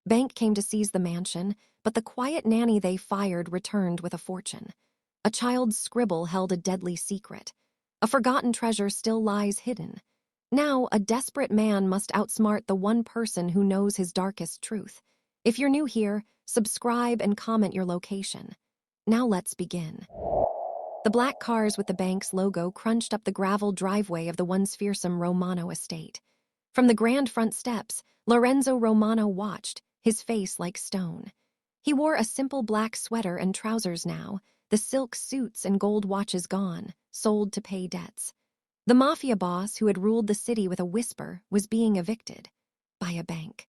Bank came to seize the mansion, but the quiet nanny they fired returned with a fortune. A child's scribble held a deadly secret. A forgotten treasure still lies hidden. Now, a desperate man must outsmart the one person who knows his darkest truth. If you're new here, subscribe and comment your location. Now let's begin. The black cars with the bank's logo crunched up the gravel driveway of the once fearsome Romano estate. From the grand front steps, Lorenzo Romano watched, his face like stone. He wore a simple black sweater and trousers now, the silk suits and gold watches gone, sold to pay debts. The Mafia boss who had ruled the city with a whisper was being evicted by a bank.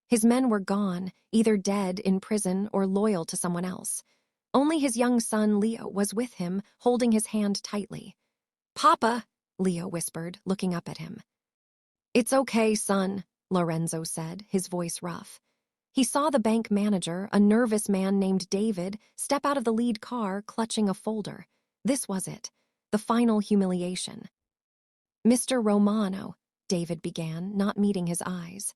His men were gone, either dead, in prison, or loyal to someone else. Only his young son, Leo, was with him, holding his hand tightly. "Papa," Leo whispered, looking up at him. "It's okay, son," Lorenzo said, his voice rough. He saw the bank manager, a nervous man named David, step out of the lead car, clutching a folder. This was it, the final humiliation. "Mr. Romano," David began, not meeting his eyes.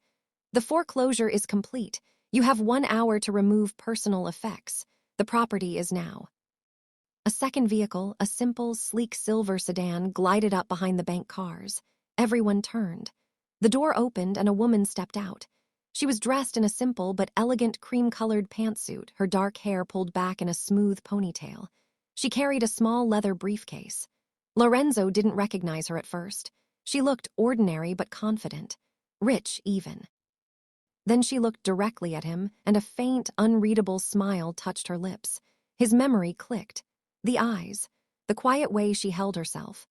"The foreclosure is complete. You have 1 hour to remove personal effects. The property is now." A second vehicle, a simple, sleek silver sedan, glided up behind the bank cars. Everyone turned. The door opened and a woman stepped out. She was dressed in a simple but elegant cream-colored pantsuit, her dark hair pulled back in a smooth ponytail. She carried a small leather briefcase. Lorenzo didn't recognize her at first. She looked ordinary but confident, rich even. Then she looked directly at him, and a faint, unreadable smile touched her lips. His memory clicked. The eyes, the quiet way she held herself.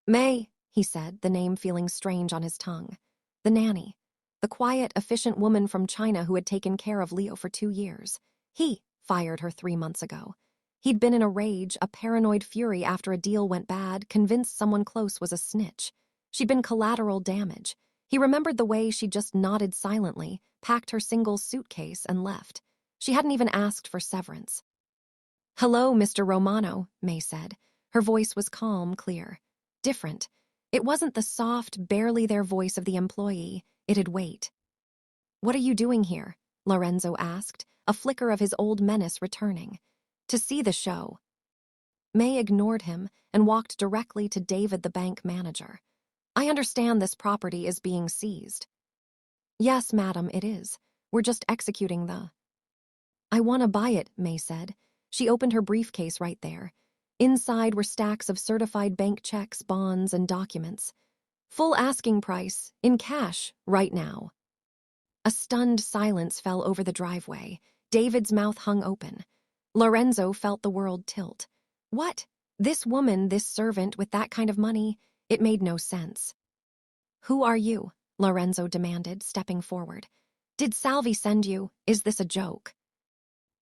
"May," he said, the name feeling strange on his tongue. The nanny. The quiet, efficient woman from China who had taken care of Leo for 2 years. He fired her 3 months ago. He'd been in a rage, a paranoid fury after a deal went bad, convinced someone close was a snitch. She'd been collateral damage. He remembered the way she just nodded silently, packed her single suitcase, and left. She hadn't even asked for severance. "Hello, Mr. Romano," May said. Her voice was calm, clear. Different. It wasn't the soft, barely there voice of the employee. It had weight. "What are you doing here?" Lorenzo asked, a flicker of his old menace returning. "To see the show." May ignored him and walked directly to David, the bank manager. "I understand this property is being seized." "Yes, madam, it is. We're just executing the—" "I want to buy it," May said. She opened her briefcase right there. Inside were stacks of certified bank checks, bonds, and documents. "Full asking price, in cash, right now." A stunned silence fell over the driveway. David's mouth hung open. Lorenzo felt the world tilt. What? This woman, this servant, with that kind of money? It made no sense. "Who are you?" Lorenzo demanded, stepping forward. "Did Salvi send you? Is this a joke?"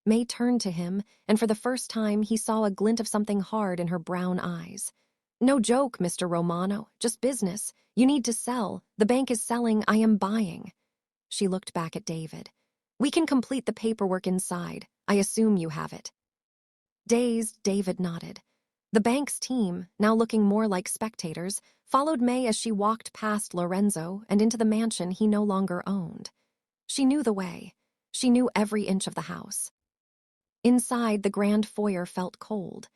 May turned to him, and for the first time he saw a glint of something hard in her brown eyes. "No joke, Mr. Romano, just business. You need to sell. The bank is selling. I am buying." She looked back at David. "We can complete the paperwork inside. I assume you have it." Dazed, David nodded. The bank's team, now looking more like spectators, followed May as she walked past Lorenzo and into the mansion he no longer owned. She knew the way. She knew every inch of the house. Inside, the grand foyer felt cold.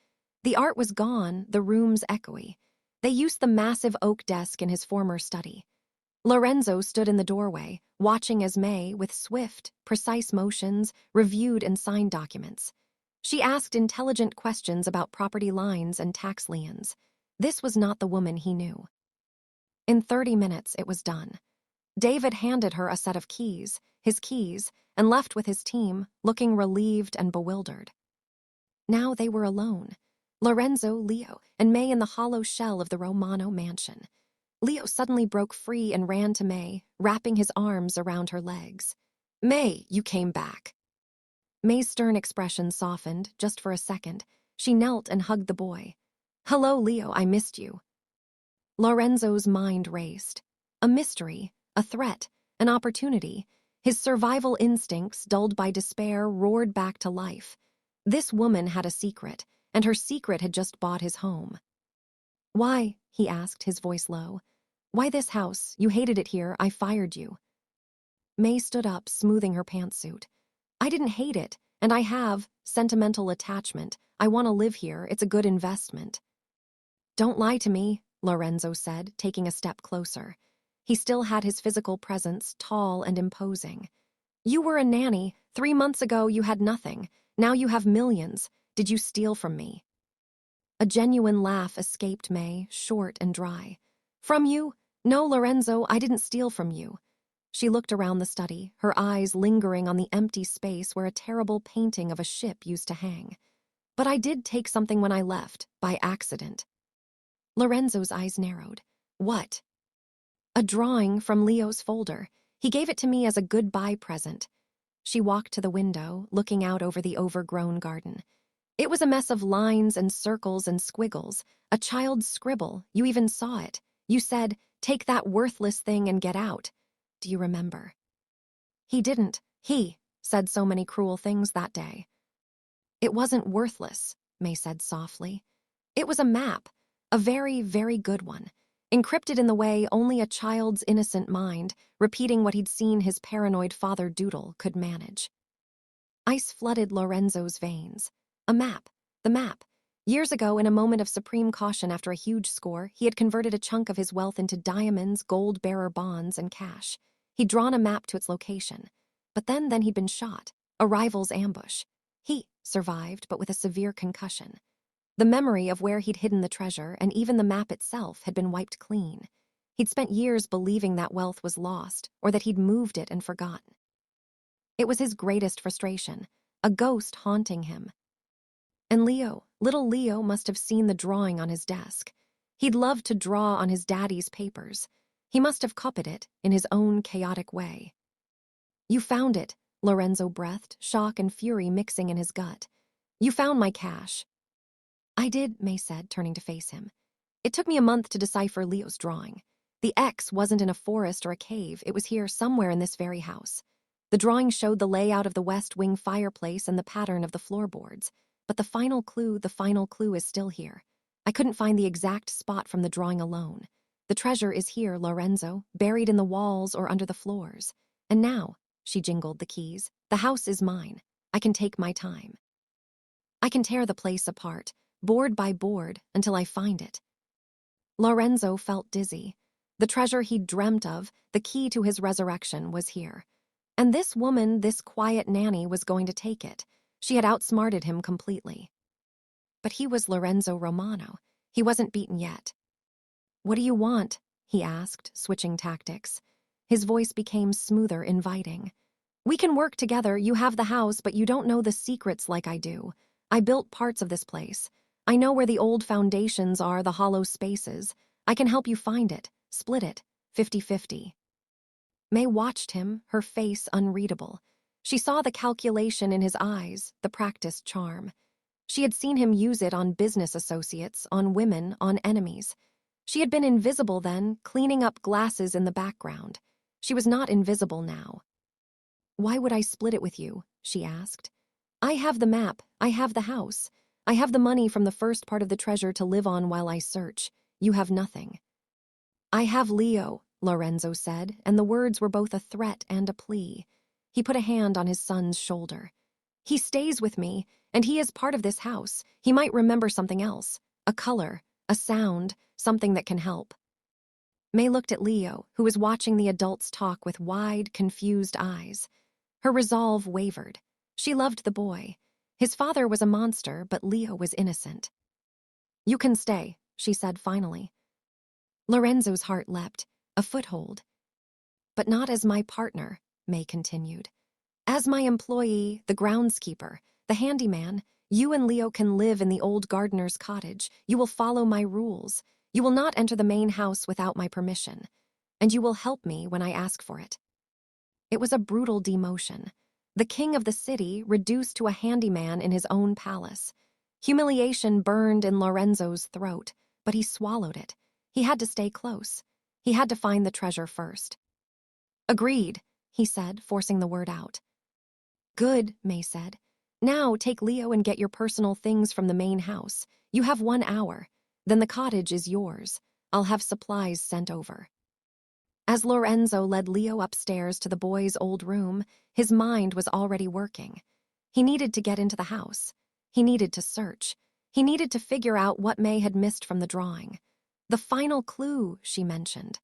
The art was gone, the rooms echoey. They used the massive oak desk in his former study. Lorenzo stood in the doorway, watching as May, with swift, precise motions, reviewed and signed documents. She asked intelligent questions about property lines and tax liens. This was not the woman he knew. In 30 minutes, it was done. David handed her a set of keys, his keys, and left with his team, looking relieved and bewildered. Now they were alone. Lorenzo, Leo, and May in the hollow shell of the Romano mansion. Leo suddenly broke free and ran to May, wrapping his arms around her legs. "May, you came back." May's stern expression softened, just for a second. She knelt and hugged the boy. "Hello, Leo, I missed you." Lorenzo's mind raced. A mystery, a threat, an opportunity. His survival instincts, dulled by despair, roared back to life. This woman had a secret, and her secret had just bought his home. "Why?" he asked, his voice low. "Why this house? You hated it here. I fired you." May stood up, smoothing her pantsuit. I didn't hate it, and I have sentimental attachment. I want to live here. It's a good investment. Don't lie to me, Lorenzo said, taking a step closer. He still had his physical presence, tall and imposing. You were a nanny. 3 months ago you had nothing. Now you have millions. Did you steal from me? A genuine laugh escaped May, short and dry. From you? No, Lorenzo, I didn't steal from you. She looked around the study, her eyes lingering on the empty space where a terrible painting of a ship used to hang. But I did take something when I left, by accident. Lorenzo's eyes narrowed. What? A drawing from Leo's folder. He gave it to me as a goodbye present. She walked to the window, looking out over the overgrown garden. It was a mess of lines and circles and squiggles, a child's scribble. You even saw it. You said, "Take that worthless thing and get out." Do you remember? He didn't. He said so many cruel things that day. It wasn't worthless, May said softly. It was a map, a very, very good one, encrypted in the way only a child's innocent mind, repeating what he'd seen his paranoid father doodle, could manage. Ice flooded Lorenzo's veins. A map. The map. Years ago, in a moment of supreme caution after a huge score, he had converted a chunk of his wealth into diamonds, gold-bearer bonds, and cash. He'd drawn a map to its location. But then he'd been shot. A rival's ambush. He survived, but with a severe concussion. The memory of where he'd hidden the treasure, and even the map itself, had been wiped clean. He'd spent years believing that wealth was lost, or that he'd moved it and forgotten. It was his greatest frustration, a ghost haunting him. And Leo, little Leo, must have seen the drawing on his desk. He'd loved to draw on his daddy's papers. He must have copied it in his own chaotic way. You found it, Lorenzo breathed, shock and fury mixing in his gut. You found my cash. I did, May said, turning to face him. It took me a month to decipher Leo's drawing. The X wasn't in a forest or a cave. It was here, somewhere in this very house. The drawing showed the layout of the West Wing fireplace and the pattern of the floorboards. But the final clue is still here. I couldn't find the exact spot from the drawing alone. The treasure is here, Lorenzo, buried in the walls or under the floors. And now, she jingled the keys, the house is mine. I can take my time. I can tear the place apart, board by board, until I find it. Lorenzo felt dizzy. The treasure he'd dreamt of, the key to his resurrection, was here. And this woman, this quiet nanny, was going to take it. She had outsmarted him completely. But he was Lorenzo Romano. He wasn't beaten yet. What do you want? He asked, switching tactics. His voice became smoother, inviting. We can work together. You have the house, but you don't know the secrets like I do. I built parts of this place. I know where the old foundations are, the hollow spaces. I can help you find it, split it, 50-50. May watched him, her face unreadable. She saw the calculation in his eyes, the practiced charm. She had seen him use it on business associates, on women, on enemies. She had been invisible then, cleaning up glasses in the background. She was not invisible now. Why would I split it with you? She asked. I have the map. I have the house. I have the money from the first part of the treasure to live on while I search. You have nothing. I have Leo, Lorenzo said, and the words were both a threat and a plea. He put a hand on his son's shoulder. He stays with me, and he is part of this house. He might remember something else, a color, a sound, something that can help. May looked at Leo, who was watching the adults talk with wide, confused eyes. Her resolve wavered. She loved the boy. His father was a monster, but Leo was innocent. You can stay, she said finally. Lorenzo's heart leapt, a foothold. But not as my partner, May continued. As my employee, the groundskeeper, the handyman, you and Leo can live in the old gardener's cottage. You will follow my rules. You will not enter the main house without my permission. And you will help me when I ask for it. It was a brutal demotion. The king of the city reduced to a handyman in his own palace. Humiliation burned in Lorenzo's throat, but he swallowed it. He had to stay close. He had to find the treasure first. Agreed, he said, forcing the word out. Good, May said. Now take Leo and get your personal things from the main house. You have 1 hour. Then the cottage is yours. I'll have supplies sent over. As Lorenzo led Leo upstairs to the boy's old room, his mind was already working. He needed to get into the house. He needed to search. He needed to figure out what May had missed from the drawing. The final clue, she mentioned.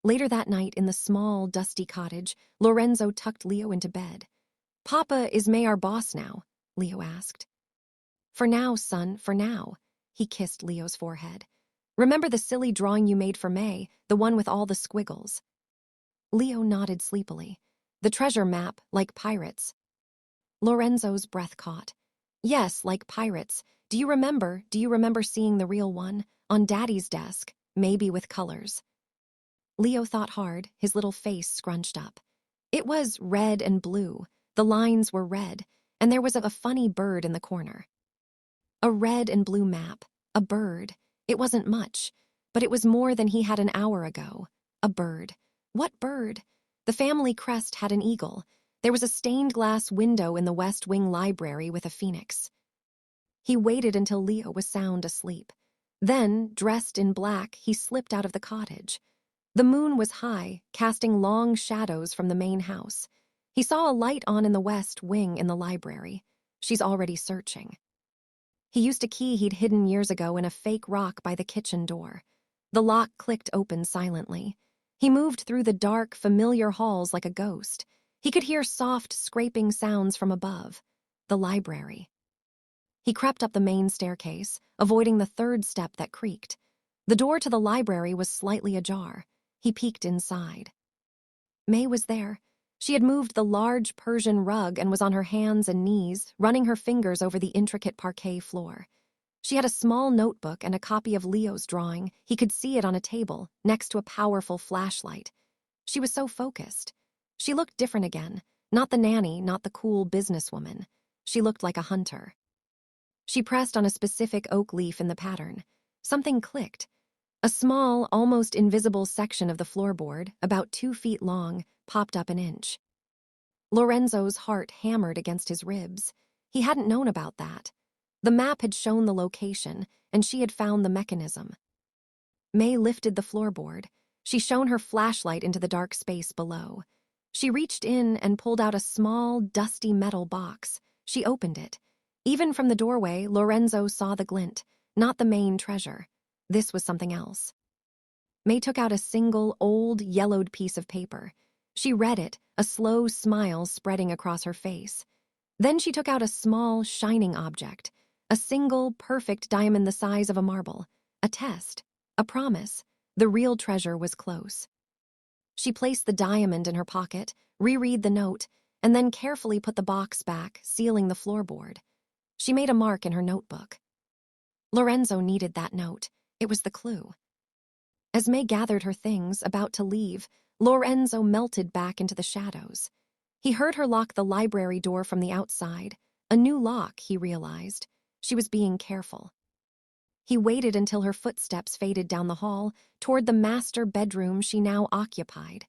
Later that night in the small, dusty cottage, Lorenzo tucked Leo into bed. "Papa, is May our boss now?" Leo asked. "For now, son, for now." He kissed Leo's forehead. "Remember the silly drawing you made for May, the one with all the squiggles?" Leo nodded sleepily. "The treasure map, like pirates." Lorenzo's breath caught. "Yes, like pirates. Do you remember seeing the real one? On Daddy's desk, maybe with colors." Leo thought hard, his little face scrunched up. It was red and blue. The lines were red, and there was a funny bird in the corner. A red and blue map. A bird. It wasn't much, but it was more than he had an hour ago. A bird. What bird? The family crest had an eagle. There was a stained glass window in the West Wing library with a phoenix. He waited until Leo was sound asleep. Then, dressed in black, he slipped out of the cottage. The moon was high, casting long shadows from the main house. He saw a light on in the West Wing in the library. She's already searching. He used a key he'd hidden years ago in a fake rock by the kitchen door. The lock clicked open silently. He moved through the dark, familiar halls like a ghost. He could hear soft, scraping sounds from above. The library. He crept up the main staircase, avoiding the third step that creaked. The door to the library was slightly ajar. He peeked inside. May was there. She had moved the large Persian rug and was on her hands and knees, running her fingers over the intricate parquet floor. She had a small notebook and a copy of Leo's drawing. He could see it on a table, next to a powerful flashlight. She was so focused. She looked different again. Not the nanny, not the cool businesswoman. She looked like a hunter. She pressed on a specific oak leaf in the pattern. Something clicked. A small, almost invisible section of the floorboard, about 2 feet long, popped up an inch. Lorenzo's heart hammered against his ribs. He hadn't known about that. The map had shown the location, and she had found the mechanism. May lifted the floorboard. She shone her flashlight into the dark space below. She reached in and pulled out a small, dusty metal box. She opened it. Even from the doorway, Lorenzo saw the glint, not the main treasure. This was something else. May took out a single, old, yellowed piece of paper. She read it, a slow smile spreading across her face. Then she took out a small, shining object, a single, perfect diamond the size of a marble, a test, a promise. The real treasure was close. She placed the diamond in her pocket, reread the note, and then carefully put the box back, sealing the floorboard. She made a mark in her notebook. Lorenzo needed that note. It was the clue. As May gathered her things, about to leave, Lorenzo melted back into the shadows. He heard her lock the library door from the outside. A new lock, he realized. She was being careful. He waited until her footsteps faded down the hall, toward the master bedroom she now occupied.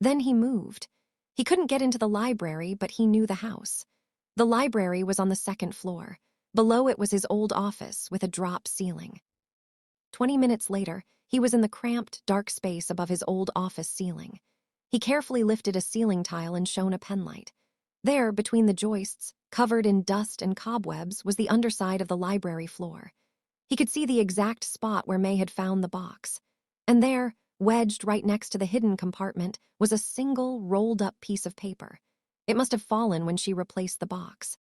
Then he moved. He couldn't get into the library, but he knew the house. The library was on the second floor. Below it was his old office, with a drop ceiling. 20 minutes later, he was in the cramped, dark space above his old office ceiling. He carefully lifted a ceiling tile and shone a penlight. There, between the joists, covered in dust and cobwebs, was the underside of the library floor. He could see the exact spot where May had found the box. And there, wedged right next to the hidden compartment, was a single, rolled-up piece of paper. It must have fallen when she replaced the box.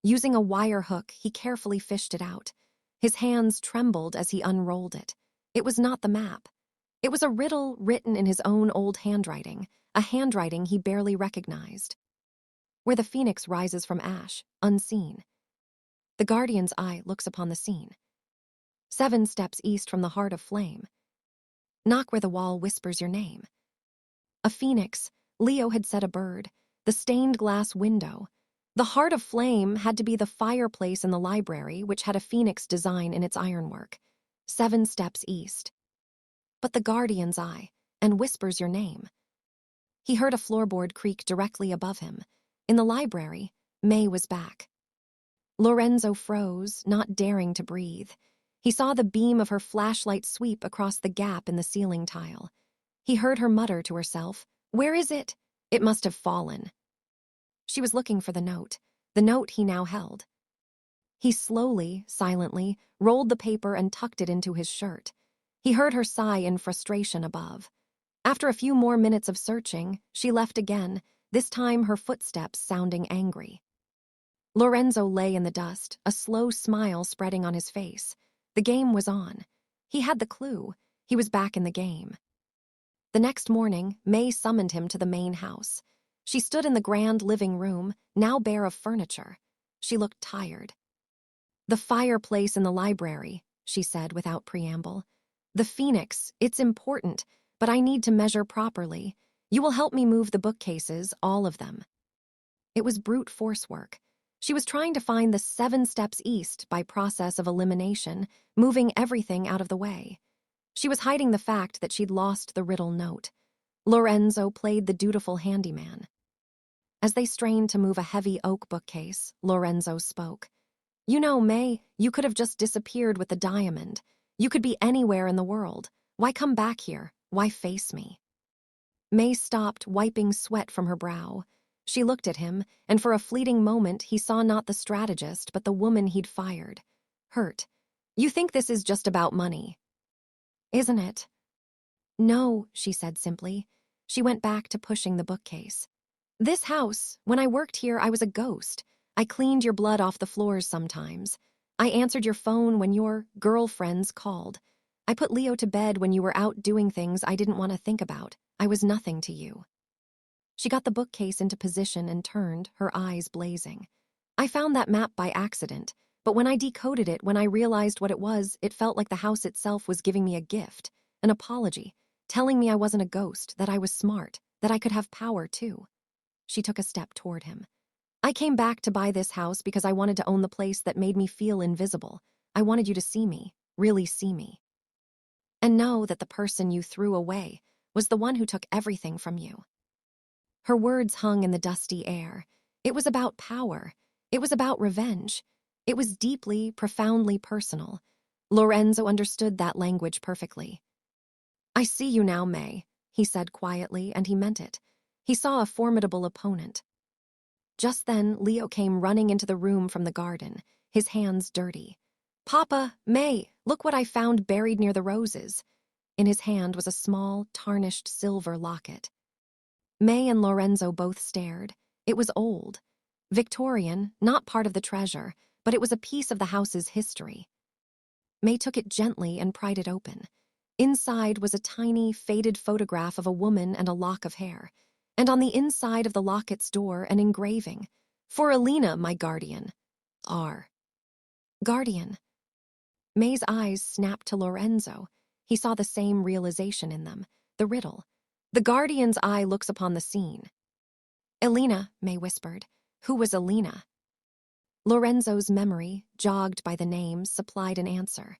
Using a wire hook, he carefully fished it out. His hands trembled as he unrolled it. It was not the map. It was a riddle written in his own old handwriting, a handwriting he barely recognized. Where the phoenix rises from ash, unseen. The guardian's eye looks upon the scene. 7 steps east from the heart of flame. Knock where the wall whispers your name. A phoenix. Leo had said a bird. The stained glass window. The heart of flame had to be the fireplace in the library, which had a phoenix design in its ironwork. 7 steps east. But the guardian's eye, and whispers your name. He heard a floorboard creak directly above him. In the library, May was back. Lorenzo froze, not daring to breathe. He saw the beam of her flashlight sweep across the gap in the ceiling tile. He heard her mutter to herself, "Where is it? It must have fallen." She was looking for the note he now held. He slowly, silently, rolled the paper and tucked it into his shirt. He heard her sigh in frustration above. After a few more minutes of searching, she left again, this time her footsteps sounding angry. Lorenzo lay in the dust, a slow smile spreading on his face. The game was on. He had the clue. He was back in the game. The next morning, May summoned him to the main house. She stood in the grand living room, now bare of furniture. She looked tired. "The fireplace in the library," she said without preamble. "The Phoenix, it's important, but I need to measure properly. You will help me move the bookcases, all of them." It was brute force work. She was trying to find the 7 steps east by process of elimination, moving everything out of the way. She was hiding the fact that she'd lost the riddle note. Lorenzo played the dutiful handyman. As they strained to move a heavy oak bookcase, Lorenzo spoke. "You know, May, you could have just disappeared with the diamond. You could be anywhere in the world. Why come back here? Why face me?" May stopped, wiping sweat from her brow. She looked at him, and for a fleeting moment he saw not the strategist but the woman he'd fired. Hurt. "You think this is just about money, isn't it?" "No," she said simply. She went back to pushing the bookcase. "This house, when I worked here, I was a ghost. I cleaned your blood off the floors sometimes. I answered your phone when your girlfriends called. I put Leo to bed when you were out doing things I didn't want to think about. I was nothing to you." She got the bookcase into position and turned, her eyes blazing. "I found that map by accident, but when I decoded it, when I realized what it was, it felt like the house itself was giving me a gift, an apology, telling me I wasn't a ghost, that I was smart, that I could have power too." She took a step toward him. "I came back to buy this house because I wanted to own the place that made me feel invisible. I wanted you to see me, really see me. And know that the person you threw away was the one who took everything from you." Her words hung in the dusty air. It was about power. It was about revenge. It was deeply, profoundly personal. Lorenzo understood that language perfectly. "I see you now, May," he said quietly, and he meant it. He saw a formidable opponent. Just then, Leo came running into the room from the garden, his hands dirty. "Papa, May, look what I found buried near the roses." In his hand was a small, tarnished silver locket. May and Lorenzo both stared. It was old. Victorian, not part of the treasure, but it was a piece of the house's history. May took it gently and pried it open. Inside was a tiny, faded photograph of a woman and a lock of hair, and on the inside of the locket's door an engraving. "For Alina, my guardian. R." Guardian. May's eyes snapped to Lorenzo. He saw the same realization in them, the riddle. The guardian's eye looks upon the scene. "Alina," May whispered. Who was Alina? Lorenzo's memory, jogged by the names, supplied an answer.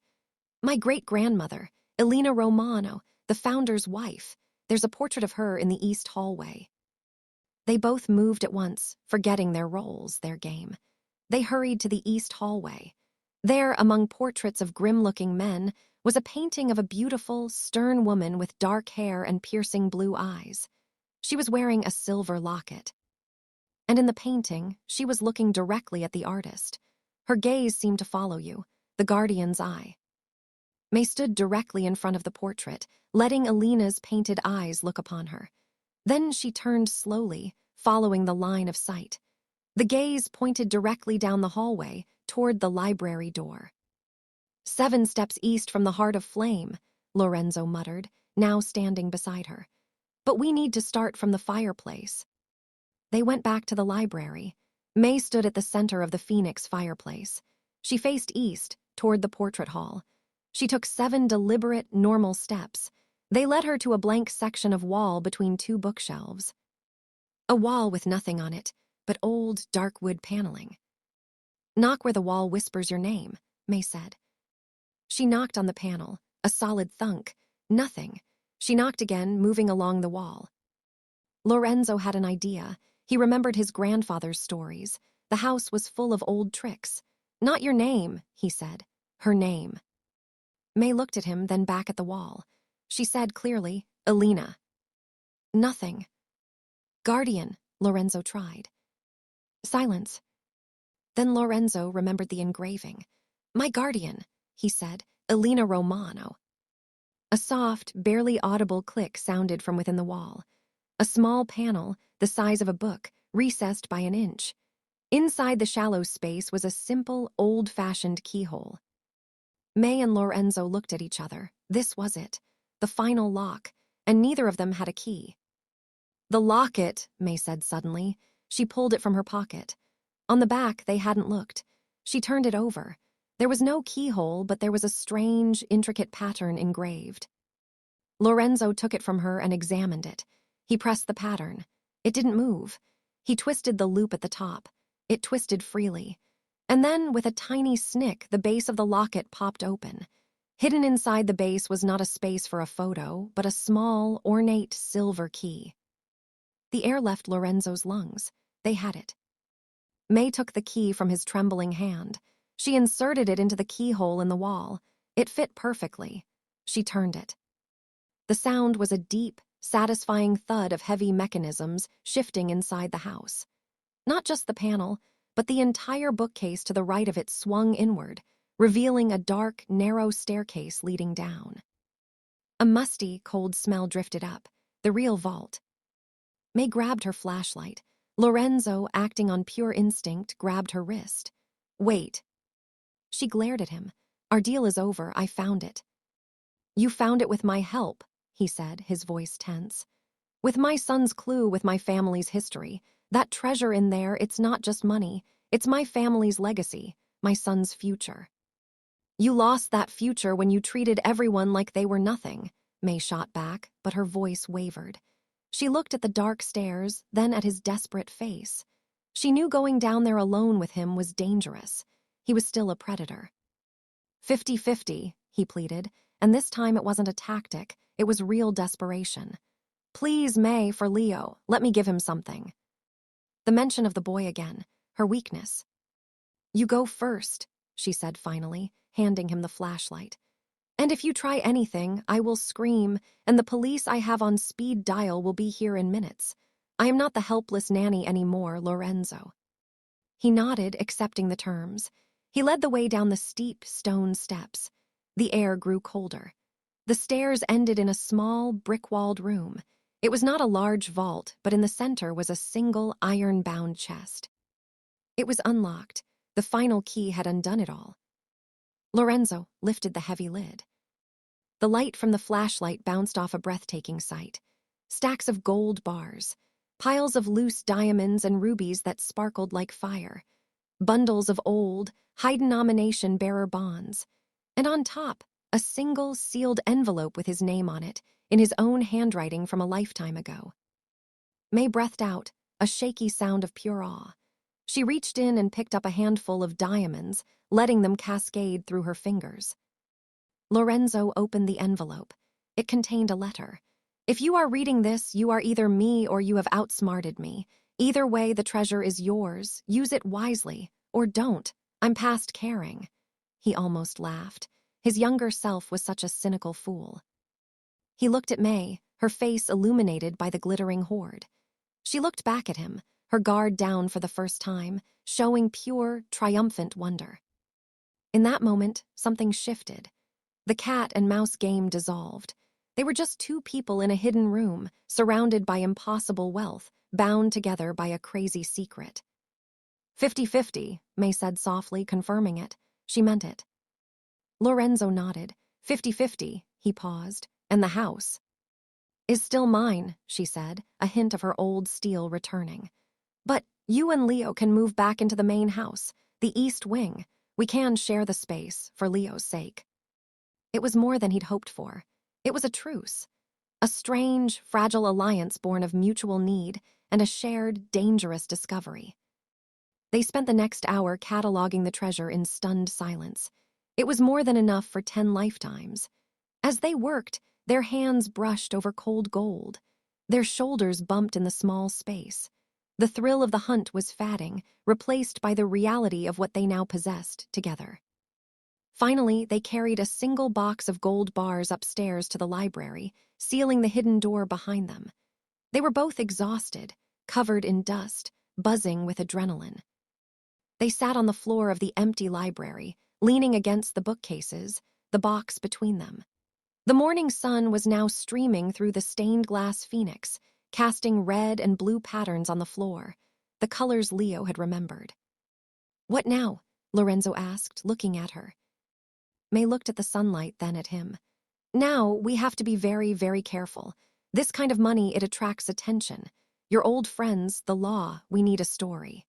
"My great-grandmother, Alina Romano, the founder's wife. There's a portrait of her in the east hallway." They both moved at once, forgetting their roles, their game. They hurried to the east hallway. There, among portraits of grim-looking men, was a painting of a beautiful, stern woman with dark hair and piercing blue eyes. She was wearing a silver locket. And in the painting, she was looking directly at the artist. Her gaze seemed to follow you, the guardian's eye. May stood directly in front of the portrait, letting Alina's painted eyes look upon her. Then she turned slowly, following the line of sight. The gaze pointed directly down the hallway, toward the library door. "7 steps east from the heart of flame," Lorenzo muttered, now standing beside her. "But we need to start from the fireplace." They went back to the library. May stood at the center of the Phoenix fireplace. She faced east, toward the portrait hall. She took 7 deliberate, normal steps. They led her to a blank section of wall between 2 bookshelves. A wall with nothing on it, but old, dark wood paneling. "Knock where the wall whispers your name," May said. She knocked on the panel, a solid thunk. Nothing. She knocked again, moving along the wall. Lorenzo had an idea. He remembered his grandfather's stories. The house was full of old tricks. "Not your name," he said. "Her name." May looked at him, then back at the wall. She said clearly, Alina. Nothing. Guardian, Lorenzo tried. Silence. Then Lorenzo remembered the engraving. My guardian, he said, Alina Romano. A soft, barely audible click sounded from within the wall. A small panel, the size of a book, recessed by an inch. Inside the shallow space was a simple, old-fashioned keyhole. May and Lorenzo looked at each other. This was it, the final lock, and neither of them had a key. The locket, May said suddenly. She pulled it from her pocket. On the back, they hadn't looked. She turned it over. There was no keyhole, but there was a strange, intricate pattern engraved. Lorenzo took it from her and examined it. He pressed the pattern. It didn't move. He twisted the loop at the top. It twisted freely. And then, with a tiny snick, the base of the locket popped open. Hidden inside the base was not a space for a photo, but a small, ornate silver key. The air left Lorenzo's lungs. They had it. May took the key from his trembling hand. She inserted it into the keyhole in the wall. It fit perfectly. She turned it. The sound was a deep, satisfying thud of heavy mechanisms shifting inside the house. Not just the panel, but the entire bookcase to the right of it swung inward, revealing a dark, narrow staircase leading down. A musty, cold smell drifted up, the real vault. May grabbed her flashlight. Lorenzo, acting on pure instinct, grabbed her wrist. Wait. She glared at him. Our deal is over. I found it. You found it with my help, he said, his voice tense. With my son's clue, with my family's history. That treasure in there, it's not just money. It's my family's legacy, my son's future. You lost that future when you treated everyone like they were nothing, May shot back, but her voice wavered. She looked at the dark stairs, then at his desperate face. She knew going down there alone with him was dangerous. He was still a predator. 50-50, he pleaded, and this time it wasn't a tactic, it was real desperation. Please, May, for Leo, let me give him something. The mention of the boy again, her weakness. You go first, she said finally, handing him the flashlight. And if you try anything, I will scream, and the police I have on speed dial will be here in minutes. I am not the helpless nanny anymore, Lorenzo. He nodded, accepting the terms. He led the way down the steep stone steps. The air grew colder. The stairs ended in a small, brick-walled room. It was not a large vault, but in the center was a single iron-bound chest. It was unlocked. The final key had undone it all. Lorenzo lifted the heavy lid. The light from the flashlight bounced off a breathtaking sight. Stacks of gold bars, piles of loose diamonds and rubies that sparkled like fire, bundles of old, high-denomination bearer bonds, and on top, a single sealed envelope with his name on it, in his own handwriting from a lifetime ago. May breathed out, a shaky sound of pure awe. She reached in and picked up a handful of diamonds, letting them cascade through her fingers. Lorenzo opened the envelope. It contained a letter. If you are reading this, you are either me or you have outsmarted me. Either way, the treasure is yours. Use it wisely. Or don't. I'm past caring. He almost laughed. His younger self was such a cynical fool. He looked at May, her face illuminated by the glittering hoard. She looked back at him, her guard down for the first time, showing pure, triumphant wonder. In that moment, something shifted. The cat and mouse game dissolved. They were just two people in a hidden room, surrounded by impossible wealth, bound together by a crazy secret. 50-50, May said softly, confirming it. She meant it. Lorenzo nodded. 50-50, he paused. And the house is still mine, she said, a hint of her old steel returning. But you and Leo can move back into the main house, the east wing. We can share the space, for Leo's sake. It was more than he'd hoped for. It was a truce. A strange, fragile alliance born of mutual need and a shared, dangerous discovery. They spent the next hour cataloging the treasure in stunned silence. It was more than enough for 10 lifetimes. As they worked, their hands brushed over cold gold. Their shoulders bumped in the small space. The thrill of the hunt was fading, replaced by the reality of what they now possessed together. Finally, they carried a single box of gold bars upstairs to the library, sealing the hidden door behind them. They were both exhausted, covered in dust, buzzing with adrenaline. They sat on the floor of the empty library, leaning against the bookcases, the box between them. The morning sun was now streaming through the stained glass phoenix, casting red and blue patterns on the floor, the colors Leo had remembered. "What now?" Lorenzo asked, looking at her. May looked at the sunlight, then at him. "Now, we have to be very, very careful. This kind of money, it attracts attention. Your old friends, the law, we need a story."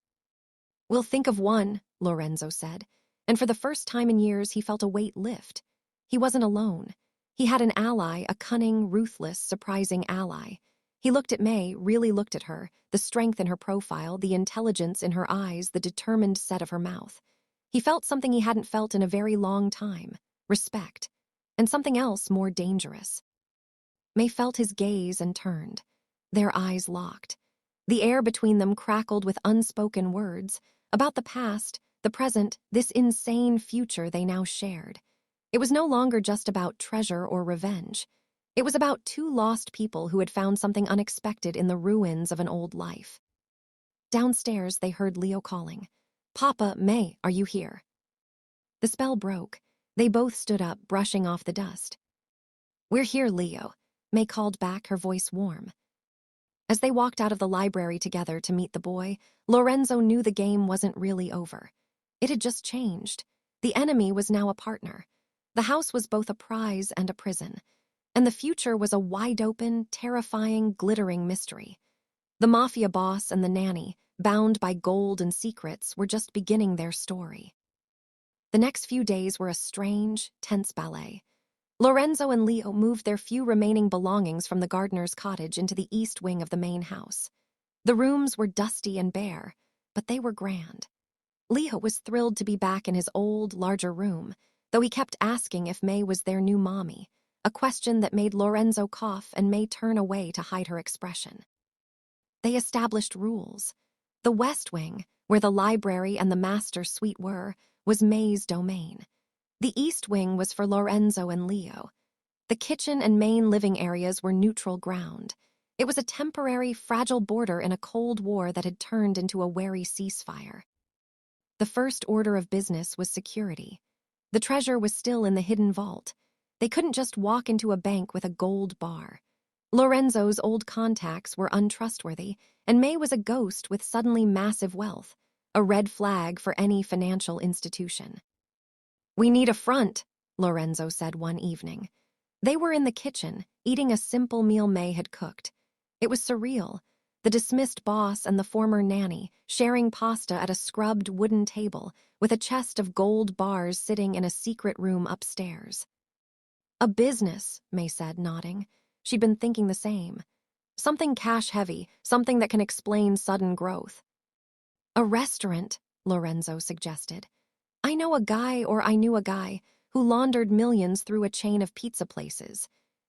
"We'll think of one," Lorenzo said, and for the first time in years he felt a weight lift. He wasn't alone. He had an ally, a cunning, ruthless, surprising ally. He looked at May, really looked at her, the strength in her profile, the intelligence in her eyes, the determined set of her mouth. He felt something he hadn't felt in a very long time, respect, and something else more dangerous. May felt his gaze and turned. Their eyes locked. The air between them crackled with unspoken words about the past, the present, this insane future they now shared. It was no longer just about treasure or revenge. It was about two lost people who had found something unexpected in the ruins of an old life. Downstairs, they heard Leo calling, "Papa, May, are you here?" The spell broke. They both stood up, brushing off the dust. "We're here, Leo," May called back, her voice warm. As they walked out of the library together to meet the boy, Lorenzo knew the game wasn't really over. It had just changed. The enemy was now a partner. The house was both a prize and a prison, and the future was a wide-open, terrifying, glittering mystery. The Mafia boss and the nanny, bound by gold and secrets, were just beginning their story. The next few days were a strange, tense ballet. Lorenzo and Leo moved their few remaining belongings from the gardener's cottage into the east wing of the main house. The rooms were dusty and bare, but they were grand. Leo was thrilled to be back in his old, larger room, though he kept asking if May was their new mommy, a question that made Lorenzo cough and May turn away to hide her expression. They established rules. The west wing, where the library and the master suite were, was May's domain. The east wing was for Lorenzo and Leo. The kitchen and main living areas were neutral ground. It was a temporary, fragile border in a Cold War that had turned into a wary ceasefire. The first order of business was security. The treasure was still in the hidden vault. They couldn't just walk into a bank with a gold bar. Lorenzo's old contacts were untrustworthy, and May was a ghost with suddenly massive wealth, a red flag for any financial institution. "We need a front," Lorenzo said one evening. They were in the kitchen, eating a simple meal May had cooked. It was surreal. The dismissed boss and the former nanny sharing pasta at a scrubbed wooden table with a chest of gold bars sitting in a secret room upstairs. "A business," May said, nodding. She'd been thinking the same. Something cash-heavy, something that can explain sudden growth. "A restaurant," Lorenzo suggested. I knew a guy who laundered millions through a chain of pizza places.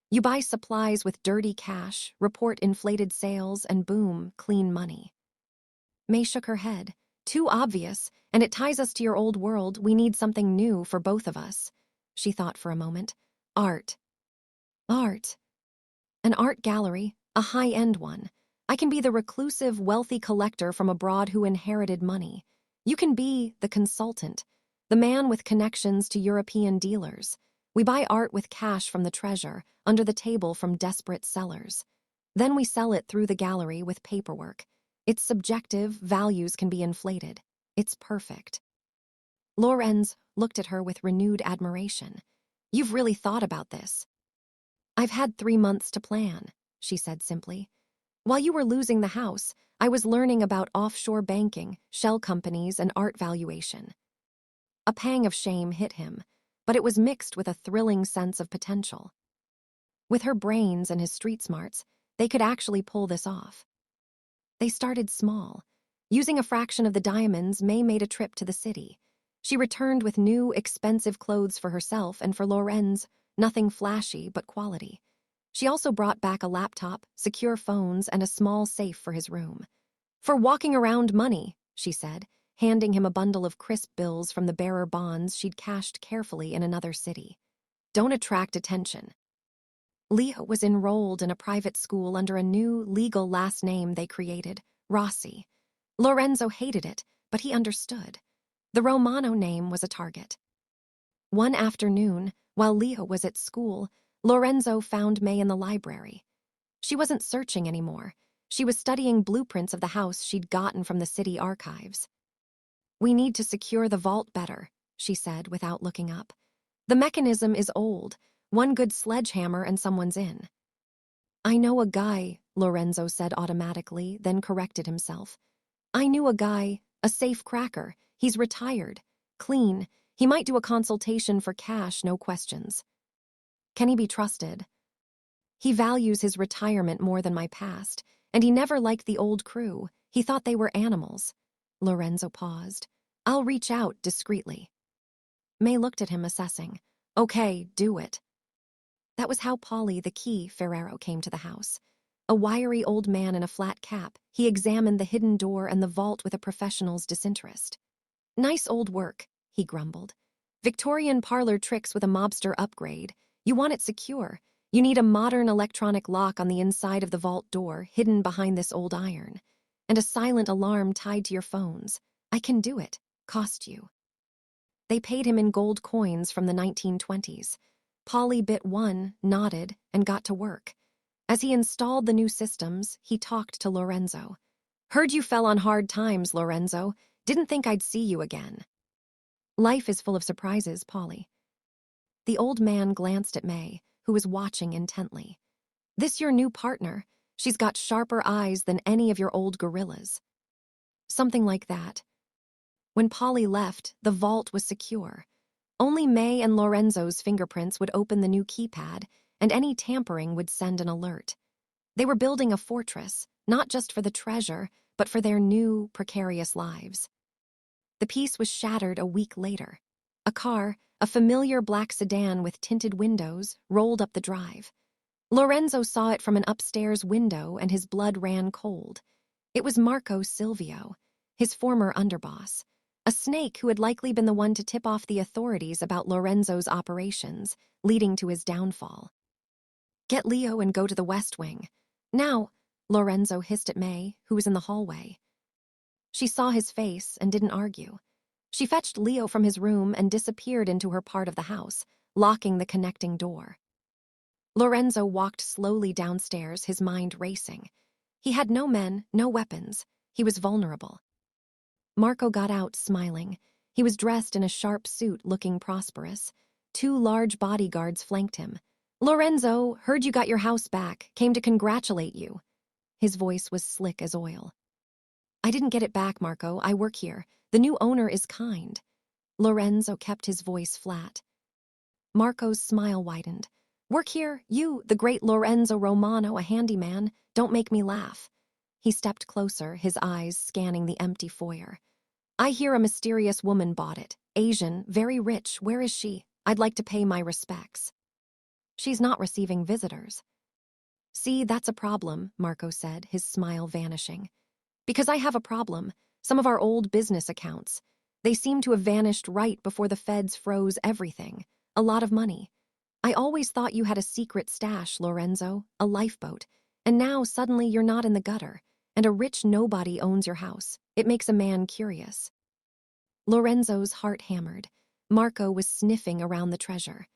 You buy supplies with dirty cash, report inflated sales, and boom, clean money." May shook her head. "Too obvious, and it ties us to your old world. We need something new for both of us." She thought for a moment. "Art." "Art. An art gallery, a high-end one. I can be the reclusive, wealthy collector from abroad who inherited money. You can be the consultant, the man with connections to European dealers. We buy art with cash from the treasure, under the table from desperate sellers. Then we sell it through the gallery with paperwork. It's subjective, values can be inflated. It's perfect." Lorenz looked at her with renewed admiration. "You've really thought about this." "I've had 3 months to plan," she said simply. "While you were losing the house, I was learning about offshore banking, shell companies, and art valuation." A pang of shame hit him, but it was mixed with a thrilling sense of potential. With her brains and his street smarts, they could actually pull this off. They started small. Using a fraction of the diamonds, May made a trip to the city. She returned with new, expensive clothes for herself and for Lorenz, nothing flashy but quality. She also brought back a laptop, secure phones, and a small safe for his room. "For walking around money," she said, handing him a bundle of crisp bills from the bearer bonds she'd cashed carefully in another city. Don't attract attention. Leo was enrolled in a private school under a new, legal last name they created, Rossi. Lorenzo hated it, but he understood. The Romano name was a target. One afternoon, while Leo was at school, Lorenzo found May in the library. She wasn't searching anymore. She was studying blueprints of the house she'd gotten from the city archives. We need to secure the vault better, she said without looking up. The mechanism is old. One good sledgehammer and someone's in. I know a guy, Lorenzo said automatically, then corrected himself. I knew a guy, a safe cracker. He's retired. Clean. He might do a consultation for cash, no questions. Can he be trusted? He values his retirement more than my past, and he never liked the old crew. He thought they were animals. Lorenzo paused. I'll reach out discreetly. May looked at him, assessing. Okay, do it. That was how Polly, the key Ferrero, came to the house. A wiry old man in a flat cap, he examined the hidden door and the vault with a professional's disinterest. Nice old work, he grumbled. Victorian parlor tricks with a mobster upgrade. You want it secure. You need a modern electronic lock on the inside of the vault door, hidden behind this old iron. And a silent alarm tied to your phones. I can do it. Cost you. They paid him in gold coins from the 1920s. Polly bit one, nodded, and got to work. As he installed the new systems, he talked to Lorenzo. Heard you fell on hard times, Lorenzo. Didn't think I'd see you again. Life is full of surprises, Polly. The old man glanced at May, who was watching intently. This your new partner? She's got sharper eyes than any of your old gorillas. Something like that. When Polly left, the vault was secure. Only May and Lorenzo's fingerprints would open the new keypad, and any tampering would send an alert. They were building a fortress, not just for the treasure, but for their new, precarious lives. The peace was shattered a week later. A car, a familiar black sedan with tinted windows, rolled up the drive. Lorenzo saw it from an upstairs window and his blood ran cold. It was Marco Silvio, his former underboss. A snake who had likely been the one to tip off the authorities about Lorenzo's operations, leading to his downfall. Get Leo and go to the West Wing. Now, Lorenzo hissed at May, who was in the hallway. She saw his face and didn't argue. She fetched Leo from his room and disappeared into her part of the house, locking the connecting door. Lorenzo walked slowly downstairs, his mind racing. He had no men, no weapons. He was vulnerable. Marco got out, smiling. He was dressed in a sharp suit, looking prosperous. 2 large bodyguards flanked him. Lorenzo, heard you got your house back. Came to congratulate you. His voice was slick as oil. I didn't get it back, Marco. I work here. The new owner is kind. Lorenzo kept his voice flat. Marco's smile widened. Work here? You, the great Lorenzo Romano, a handyman. Don't make me laugh. He stepped closer, his eyes scanning the empty foyer. I hear a mysterious woman bought it. Asian, very rich. Where is she? I'd like to pay my respects. She's not receiving visitors. See, that's a problem, Marco said, his smile vanishing. Because I have a problem. Some of our old business accounts. They seem to have vanished right before the feds froze everything. A lot of money. I always thought you had a secret stash, Lorenzo, a lifeboat. And now suddenly you're not in the gutter. And a rich nobody owns your house. It makes a man curious. Lorenzo's heart hammered. Marco was sniffing around the treasure.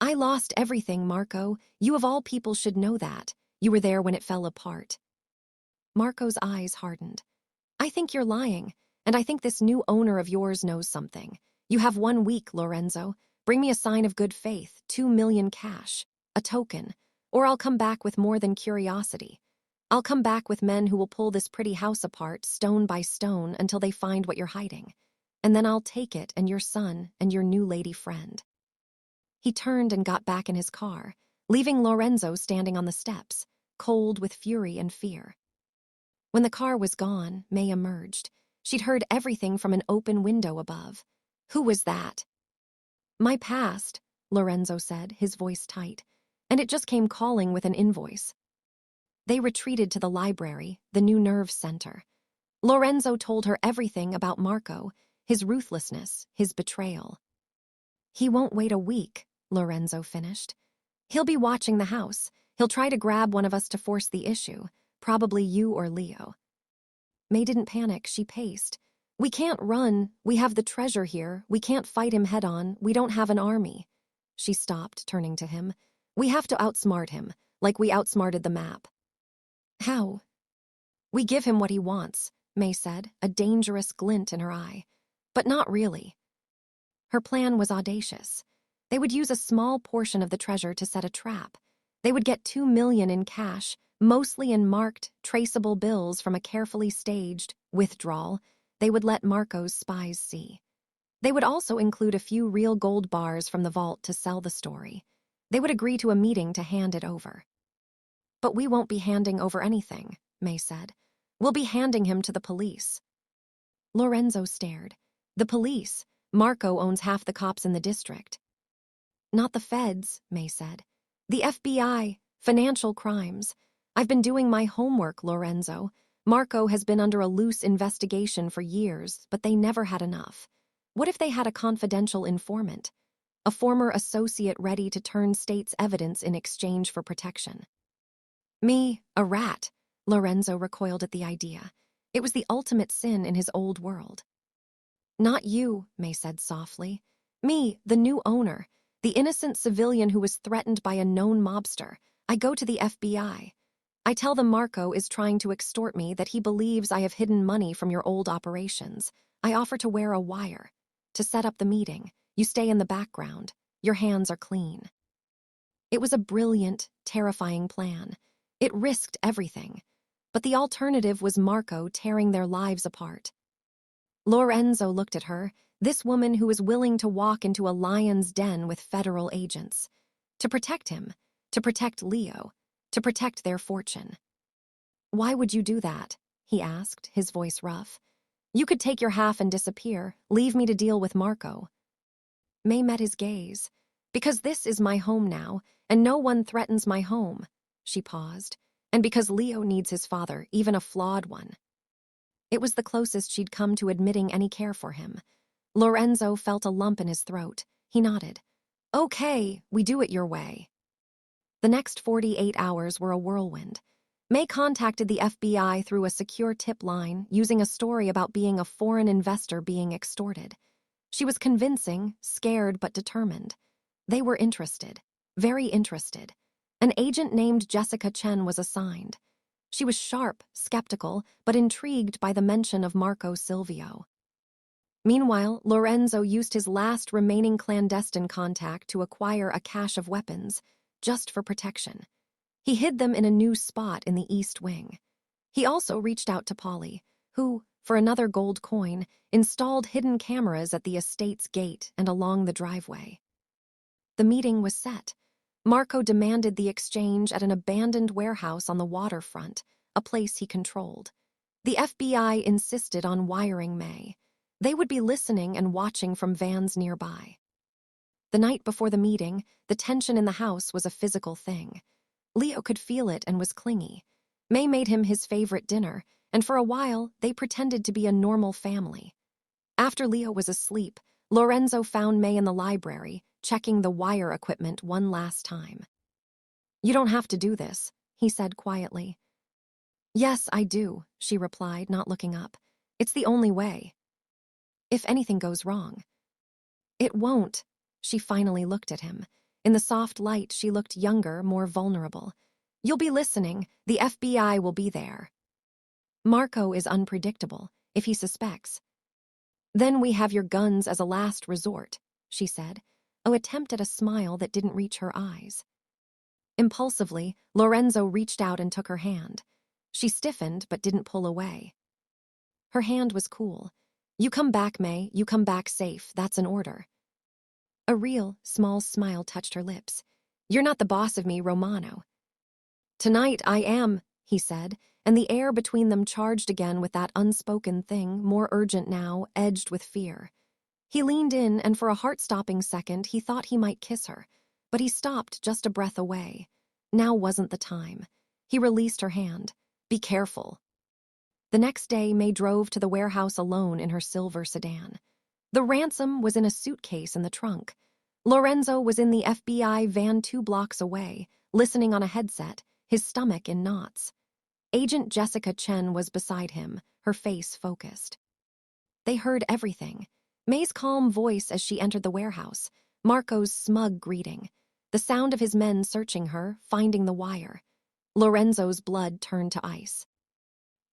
I lost everything, Marco. You of all people should know that. You were there when it fell apart. Marco's eyes hardened. I think you're lying, and I think this new owner of yours knows something. You have 1 week, Lorenzo. Bring me a sign of good faith, 2 million cash, a token, or I'll come back with more than curiosity. I'll come back with men who will pull this pretty house apart, stone by stone, until they find what you're hiding. And then I'll take it and your son and your new lady friend. He turned and got back in his car, leaving Lorenzo standing on the steps, cold with fury and fear. When the car was gone, May emerged. She'd heard everything from an open window above. Who was that? My past, Lorenzo said, his voice tight, and it just came calling with an invoice. They retreated to the library, the new nerve center. Lorenzo told her everything about Marco, his ruthlessness, his betrayal. "He won't wait a week," Lorenzo finished. "He'll be watching the house. He'll try to grab one of us to force the issue, probably you or Leo." May didn't panic, she paced. "We can't run. We have the treasure here. We can't fight him head on. We don't have an army." She stopped, turning to him. "We have to outsmart him, like we outsmarted the map." "How?" "We give him what he wants," May said, a dangerous glint in her eye. "But not really." Her plan was audacious. They would use a small portion of the treasure to set a trap. They would get $2 million in cash, mostly in marked, traceable bills from a carefully staged withdrawal they would let Marco's spies see. They would also include a few real gold bars from the vault to sell the story. They would agree to a meeting to hand it over. "But we won't be handing over anything," May said. "We'll be handing him to the police." Lorenzo stared. "The police? Marco owns half the cops in the district." "Not the feds," May said. "The FBI, financial crimes. I've been doing my homework, Lorenzo. Marco has been under a loose investigation for years, but they never had enough. What if they had a confidential informant? A former associate ready to turn state's evidence in exchange for protection?" "Me, a rat," Lorenzo recoiled at the idea. It was the ultimate sin in his old world. "Not you," May said softly. "Me, the new owner, the innocent civilian who was threatened by a known mobster. I go to the FBI. I tell them Marco is trying to extort me, that he believes I have hidden money from your old operations. I offer to wear a wire. To set up the meeting, you stay in the background. Your hands are clean." It was a brilliant, terrifying plan. It risked everything. But the alternative was Marco tearing their lives apart. Lorenzo looked at her, this woman who was willing to walk into a lion's den with federal agents. To protect him, to protect Leo, to protect their fortune. "Why would you do that?" he asked, his voice rough. "You could take your half and disappear, leave me to deal with Marco." May met his gaze. "Because this is my home now, and no one threatens my home." She paused. "And because Leo needs his father, even a flawed one." It was the closest she'd come to admitting any care for him. Lorenzo felt a lump in his throat. He nodded. "Okay, we do it your way." The next 48 hours were a whirlwind. May contacted the FBI through a secure tip line, using a story about being a foreign investor being extorted. She was convincing, scared but determined. They were interested, very interested. An agent named Jessica Chen was assigned. She was sharp, skeptical, but intrigued by the mention of Marco Silvio. Meanwhile, Lorenzo used his last remaining clandestine contact to acquire a cache of weapons, just for protection. He hid them in a new spot in the East Wing. He also reached out to Polly, who, for another gold coin, installed hidden cameras at the estate's gate and along the driveway. The meeting was set. Marco demanded the exchange at an abandoned warehouse on the waterfront, a place he controlled. The FBI insisted on wiring May. They would be listening and watching from vans nearby. The night before the meeting, the tension in the house was a physical thing. Leo could feel it and was clingy. May made him his favorite dinner, and for a while, they pretended to be a normal family. After Leo was asleep, Lorenzo found May in the library, checking the wire equipment one last time. "You don't have to do this," he said quietly. "Yes, I do," she replied, not looking up. "It's the only way. If anything goes wrong." "It won't." She finally looked at him. In the soft light, she looked younger, more vulnerable. "You'll be listening. The FBI will be there." "Marco is unpredictable, if he suspects." "Then we have your guns as a last resort," she said, an attempt at a smile that didn't reach her eyes. Impulsively, Lorenzo reached out and took her hand. She stiffened but didn't pull away. Her hand was cool. "You come back, May. You come back safe. That's an order." A real, small smile touched her lips. "You're not the boss of me, Romano." "Tonight I am," he said, and the air between them charged again with that unspoken thing, more urgent now, edged with fear. He leaned in, and for a heart-stopping second, he thought he might kiss her. But he stopped just a breath away. Now wasn't the time. He released her hand. "Be careful." The next day, May drove to the warehouse alone in her silver sedan. The ransom was in a suitcase in the trunk. Lorenzo was in the FBI van 2 blocks away, listening on a headset, his stomach in knots. Agent Jessica Chen was beside him, her face focused. They heard everything. May's calm voice as she entered the warehouse, Marco's smug greeting, the sound of his men searching her, finding the wire. Lorenzo's blood turned to ice.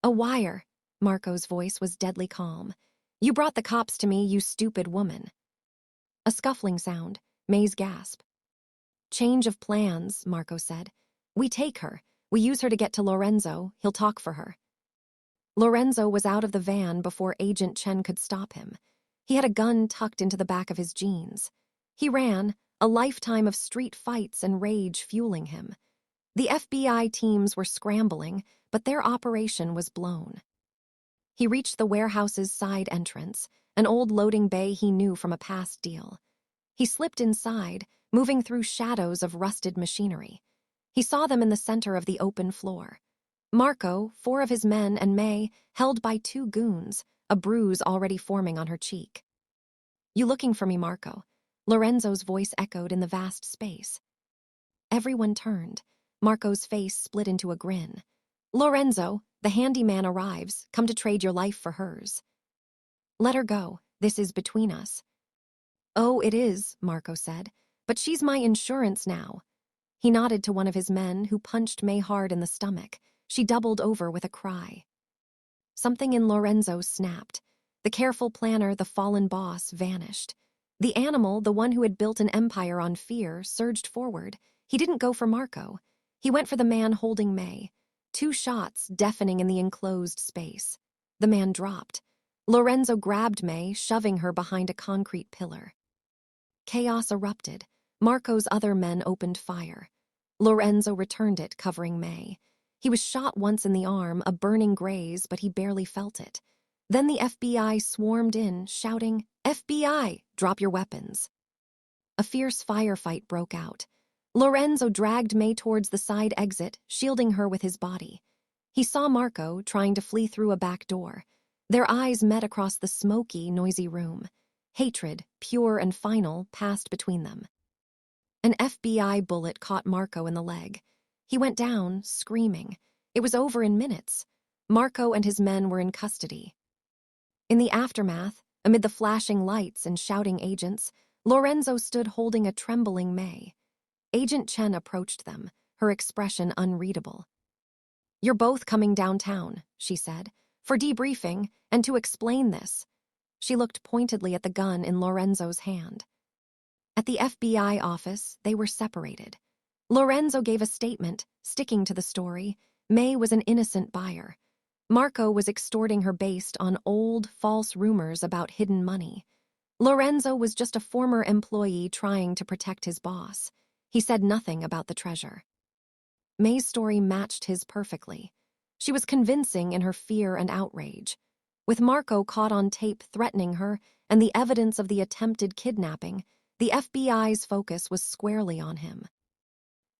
A wire. Marco's voice was deadly calm. You brought the cops to me, you stupid woman. A scuffling sound, May's gasp. Change of plans, Marco said. We take her. We use her to get to Lorenzo. He'll talk for her. Lorenzo was out of the van before Agent Chen could stop him. He had a gun tucked into the back of his jeans. He ran, a lifetime of street fights and rage fueling him. The FBI teams were scrambling, but their operation was blown. He reached the warehouse's side entrance, an old loading bay he knew from a past deal. He slipped inside, moving through shadows of rusted machinery. He saw them in the center of the open floor. Marco, 4 of his men, and May, held by 2 goons, a bruise already forming on her cheek. You looking for me, Marco? Lorenzo's voice echoed in the vast space. Everyone turned. Marco's face split into a grin. Lorenzo, the handyman arrives, come to trade your life for hers. Let her go. This is between us. Oh, it is, Marco said, but she's my insurance now. He nodded to one of his men, who punched May hard in the stomach. She doubled over with a cry. Something in Lorenzo snapped. The careful planner, the fallen boss, vanished. The animal, the one who had built an empire on fear, surged forward. He didn't go for Marco. He went for the man holding May. 2 shots, deafening in the enclosed space. The man dropped. Lorenzo grabbed May, shoving her behind a concrete pillar. Chaos erupted. Marco's other men opened fire. Lorenzo returned it, covering May. He was shot once in the arm, a burning graze, but he barely felt it. Then the FBI swarmed in, shouting, FBI, drop your weapons. A fierce firefight broke out. Lorenzo dragged May towards the side exit, shielding her with his body. He saw Marco trying to flee through a back door. Their eyes met across the smoky, noisy room. Hatred, pure and final, passed between them. An FBI bullet caught Marco in the leg. He went down, screaming. It was over in minutes. Marco and his men were in custody. In the aftermath, amid the flashing lights and shouting agents, Lorenzo stood holding a trembling May. Agent Chen approached them, her expression unreadable. You're both coming downtown, she said, for debriefing and to explain this. She looked pointedly at the gun in Lorenzo's hand. At the FBI office, they were separated. Lorenzo gave a statement, sticking to the story. May was an innocent buyer. Marco was extorting her based on old, false rumors about hidden money. Lorenzo was just a former employee trying to protect his boss. He said nothing about the treasure. May's story matched his perfectly. She was convincing in her fear and outrage. With Marco caught on tape threatening her and the evidence of the attempted kidnapping, the FBI's focus was squarely on him.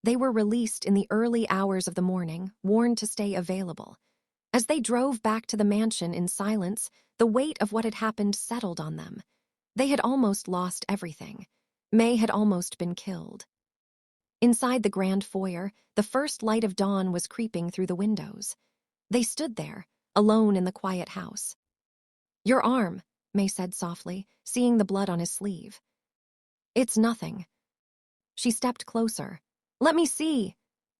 They were released in the early hours of the morning, warned to stay available. As they drove back to the mansion in silence, the weight of what had happened settled on them. They had almost lost everything. May had almost been killed. Inside the grand foyer, the first light of dawn was creeping through the windows. They stood there, alone in the quiet house. Your arm, May said softly, seeing the blood on his sleeve. It's nothing. She stepped closer. Let me see.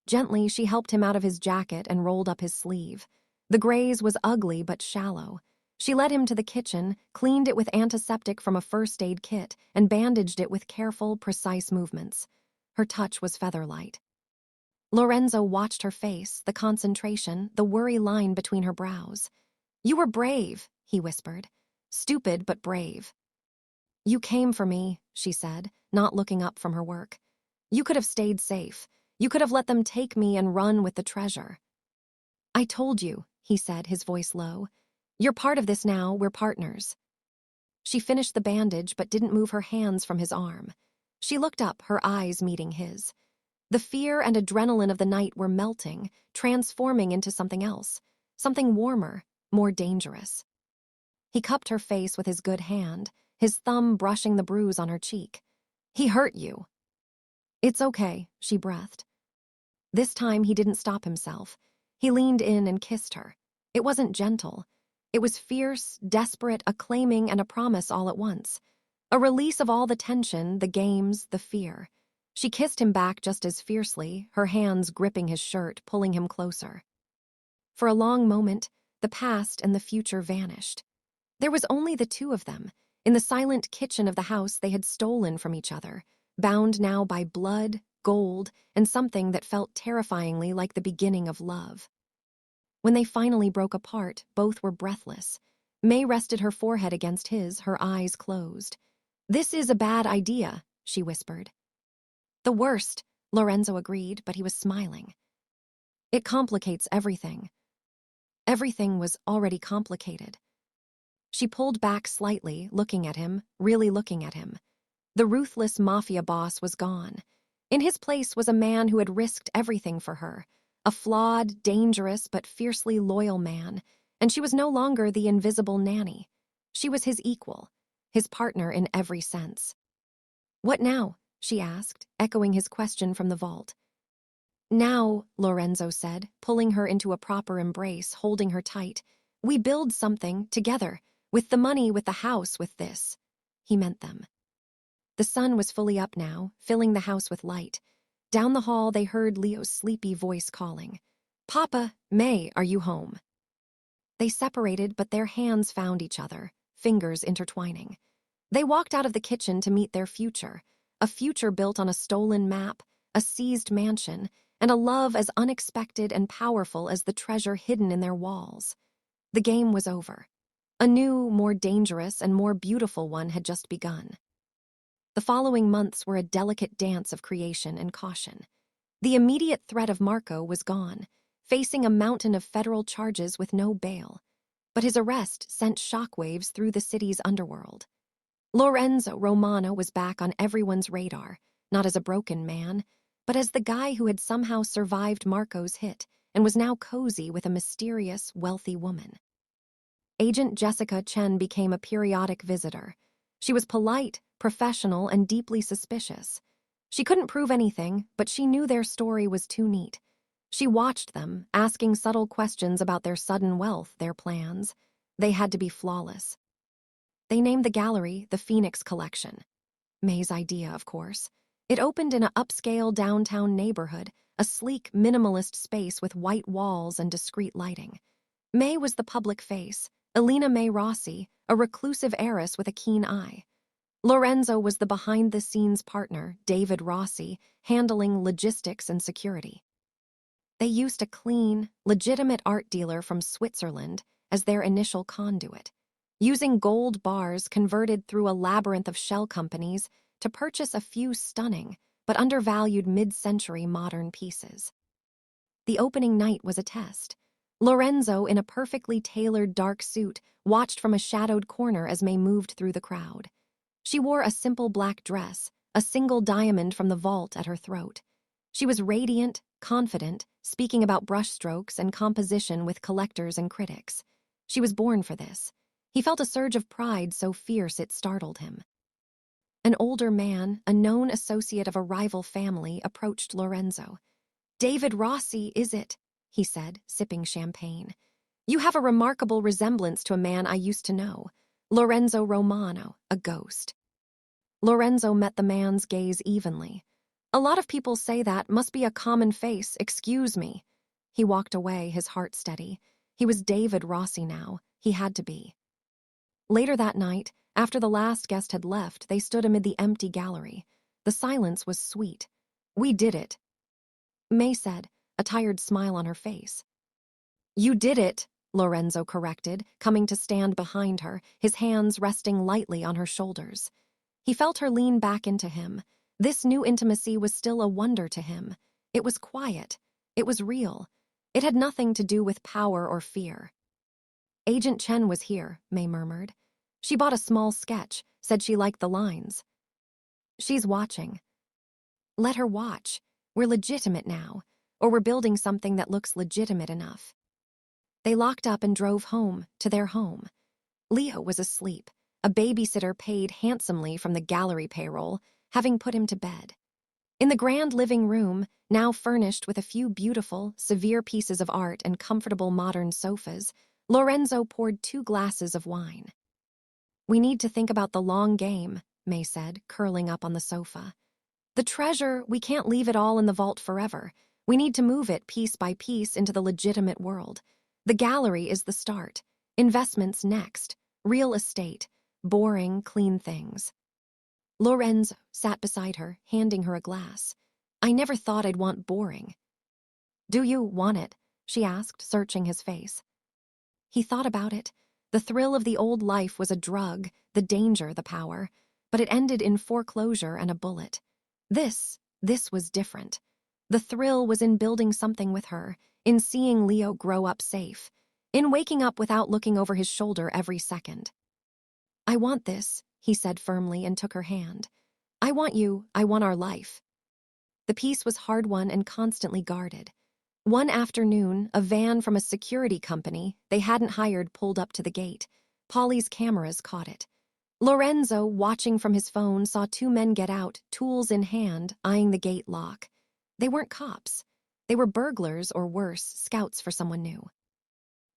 Gently, she helped him out of his jacket and rolled up his sleeve. The graze was ugly but shallow. She led him to the kitchen, cleaned it with antiseptic from a first aid kit, and bandaged it with careful, precise movements. Her touch was feather-light. Lorenzo watched her face, the concentration, the worry line between her brows. You were brave, he whispered. Stupid but brave. You came for me, she said, not looking up from her work. You could have stayed safe. You could have let them take me and run with the treasure. I told you, he said, his voice low. You're part of this now, we're partners. She finished the bandage but didn't move her hands from his arm. She looked up, her eyes meeting his. The fear and adrenaline of the night were melting, transforming into something else, something warmer, more dangerous. He cupped her face with his good hand, his thumb brushing the bruise on her cheek. "He hurt you." "It's okay," she breathed. This time he didn't stop himself. He leaned in and kissed her. It wasn't gentle. It was fierce, desperate, a claiming and a promise all at once. A release of all the tension, the games, the fear. She kissed him back just as fiercely, her hands gripping his shirt, pulling him closer. For a long moment, the past and the future vanished. There was only the two of them, in the silent kitchen of the house they had stolen from each other, bound now by blood, gold, and something that felt terrifyingly like the beginning of love. When they finally broke apart, both were breathless. May rested her forehead against his, her eyes closed. "This is a bad idea," she whispered. "The worst," Lorenzo agreed, but he was smiling. "It complicates everything." Everything was already complicated. She pulled back slightly, looking at him, really looking at him. The ruthless Mafia boss was gone. In his place was a man who had risked everything for her, a flawed, dangerous, but fiercely loyal man, and she was no longer the invisible nanny. She was his equal, his partner in every sense. "What now?" she asked, echoing his question from the vault. "Now," Lorenzo said, pulling her into a proper embrace, holding her tight, "we build something, together, with the money, with the house, with this." He meant them. The sun was fully up now, filling the house with light. Down the hall they heard Leo's sleepy voice calling. "Papa, May, are you home?" They separated, but their hands found each other, fingers intertwining. They walked out of the kitchen to meet their future, a future built on a stolen map, a seized mansion, and a love as unexpected and powerful as the treasure hidden in their walls. The game was over. A new, more dangerous, and more beautiful one had just begun. The following months were a delicate dance of creation and caution. The immediate threat of Marco was gone, facing a mountain of federal charges with no bail. But his arrest sent shockwaves through the city's underworld. Lorenzo Romano was back on everyone's radar, not as a broken man, but as the guy who had somehow survived Marco's hit and was now cozy with a mysterious, wealthy woman. Agent Jessica Chen became a periodic visitor. She was polite, professional, and deeply suspicious. She couldn't prove anything, but she knew their story was too neat. She watched them, asking subtle questions about their sudden wealth, their plans. They had to be flawless. They named the gallery the Phoenix Collection. May's idea, of course. It opened in an upscale downtown neighborhood, a sleek, minimalist space with white walls and discreet lighting. May was the public face, Elena May Rossi, a reclusive heiress with a keen eye. Lorenzo was the behind-the-scenes partner, David Rossi, handling logistics and security. They used a clean, legitimate art dealer from Switzerland as their initial conduit, using gold bars converted through a labyrinth of shell companies to purchase a few stunning but undervalued mid-century modern pieces. The opening night was a test. Lorenzo, in a perfectly tailored dark suit, watched from a shadowed corner as May moved through the crowd. She wore a simple black dress, a single diamond from the vault at her throat. She was radiant, confident, speaking about brushstrokes and composition with collectors and critics. She was born for this. He felt a surge of pride so fierce it startled him. An older man, a known associate of a rival family, approached Lorenzo. "David Rossi, is it?" he said, sipping champagne. "You have a remarkable resemblance to a man I used to know, Lorenzo Romano, a ghost." Lorenzo met the man's gaze evenly. "A lot of people say that, must be a common face, excuse me." He walked away, his heart steady. He was David Rossi now, he had to be. Later that night, after the last guest had left, they stood amid the empty gallery. The silence was sweet. "We did it," May said, a tired smile on her face. "You did it," Lorenzo corrected, coming to stand behind her, his hands resting lightly on her shoulders. He felt her lean back into him. This new intimacy was still a wonder to him. It was quiet. It was real. It had nothing to do with power or fear. "Agent Chen was here," May murmured. "She bought a small sketch, said she liked the lines." "She's watching." "Let her watch. We're legitimate now, or we're building something that looks legitimate enough." They locked up and drove home, to their home. Leo was asleep, a babysitter paid handsomely from the gallery payroll, having put him to bed. In the grand living room, now furnished with a few beautiful, severe pieces of art and comfortable modern sofas, Lorenzo poured 2 glasses of wine. "We need to think about the long game," May said, curling up on the sofa. "The treasure, we can't leave it all in the vault forever. We need to move it piece by piece into the legitimate world. The gallery is the start. Investments next. Real estate. Boring, clean things." Lorenzo sat beside her, handing her a glass. "I never thought I'd want boring." "Do you want it?" she asked, searching his face. He thought about it. The thrill of the old life was a drug, the danger the power, but it ended in foreclosure and a bullet. This was different. The thrill was in building something with her, in seeing Leo grow up safe, in waking up without looking over his shoulder every second. "I want this," he said firmly and took her hand. "I want you, I want our life." The peace was hard-won and constantly guarded. One afternoon, a van from a security company they hadn't hired pulled up to the gate. Polly's cameras caught it. Lorenzo, watching from his phone, saw 2 men get out, tools in hand, eyeing the gate lock. They weren't cops. They were burglars, or worse, scouts for someone new.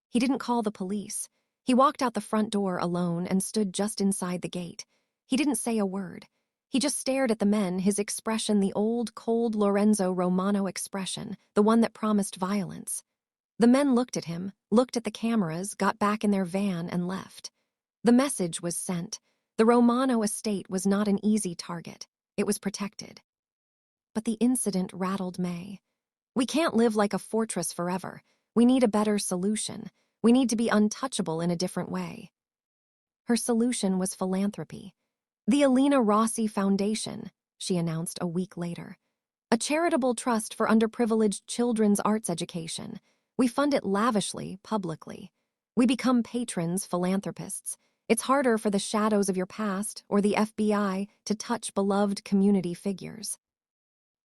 He didn't call the police. He walked out the front door alone and stood just inside the gate. He didn't say a word. He just stared at the men, his expression the old, cold Lorenzo Romano expression, the one that promised violence. The men looked at him, looked at the cameras, got back in their van and left. The message was sent. The Romano estate was not an easy target. It was protected. But the incident rattled May. "We can't live like a fortress forever. We need a better solution. We need to be untouchable in a different way." Her solution was philanthropy. "The Alina Rossi Foundation," she announced a week later. "A charitable trust for underprivileged children's arts education. We fund it lavishly, publicly. We become patrons, philanthropists. It's harder for the shadows of your past or the FBI to touch beloved community figures."